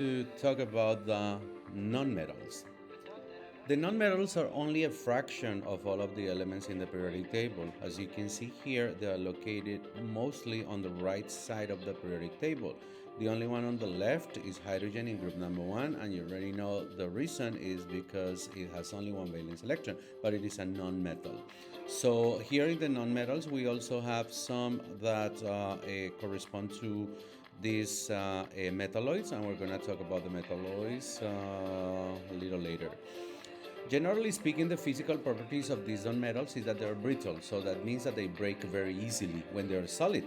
To talk about the nonmetals. The nonmetals are only a fraction of all of the elements in the periodic table. As you can see here, they are located mostly on the right side of the periodic table. The only one on the left is hydrogen in group number 1, and you already know the reason is because it has only one valence electron, but it is a nonmetal. So here in the nonmetals, we also have some that correspond to these metalloids, and we're going to talk about the metalloids a little later. Generally speaking, the physical properties of these nonmetals is that they are brittle, so that means that they break very easily when they are solid.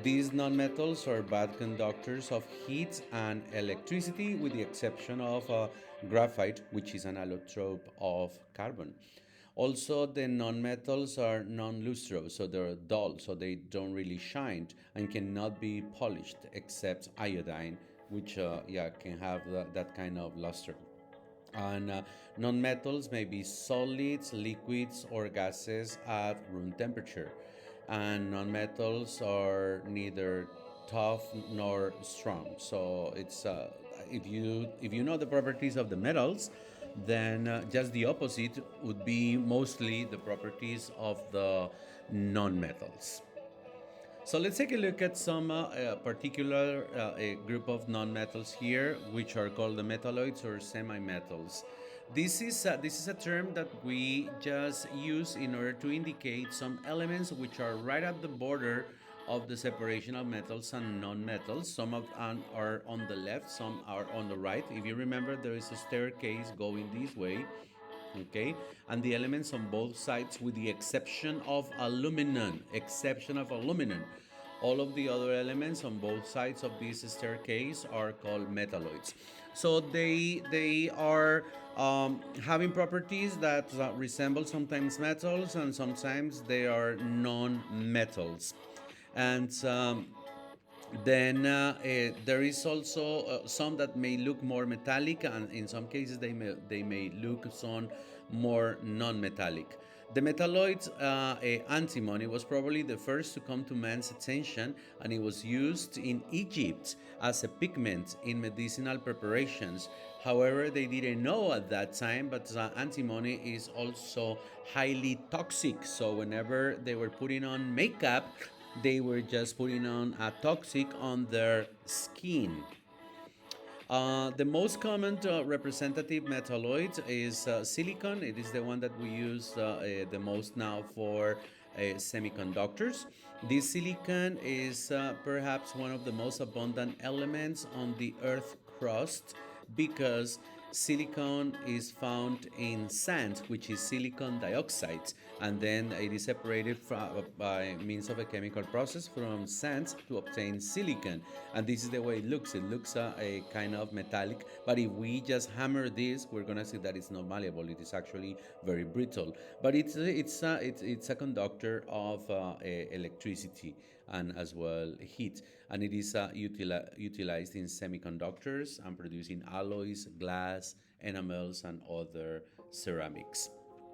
These nonmetals are bad conductors of heat and electricity, with the exception of graphite, which is an allotrope of carbon. Also, the nonmetals are non-lustrous, so they're dull, so they don't really shine and cannot be polished, except iodine, which can have that kind of luster. And nonmetals may be solids, liquids, or gases at room temperature. And nonmetals are neither tough nor strong. So it's if you know the properties of the metals, then just the opposite would be mostly the properties of the nonmetals. So let's take a look at some particular a group of nonmetals here, which are called the metalloids or semi-metals. This is a term that we just use in order to indicate some elements which are right at the border of the separation of metals and non-metals. Some of them are on the left, some are on the right. If you remember, there is a staircase going this way. Okay, and the elements on both sides, with the exception of aluminum, all of the other elements on both sides of this staircase are called metalloids. So they are having properties that resemble sometimes metals, and sometimes they are non-metals. And then there is also some that may look more metallic, and in some cases they may look some more non-metallic. The metalloid antimony was probably the first to come to man's attention, and it was used in Egypt as a pigment in medicinal preparations. However, they didn't know at that time, but antimony is also highly toxic. So whenever they were putting on makeup, they were just putting on a toxic on their skin. The most common representative metalloid is silicon. It is the one that we use the most now for semiconductors. This silicon is perhaps one of the most abundant elements on the Earth crust, because silicon is found in sand, which is silicon dioxide, and then it is separated by means of a chemical process from sand to obtain silicon. And this is the way it looks. It looks a kind of metallic, but if we just hammer this, we're gonna see that it's not malleable. It is actually very brittle, but it's a conductor of electricity and as well heat, and it is utilized in semiconductors and producing alloys, glass, enamels, and other ceramics.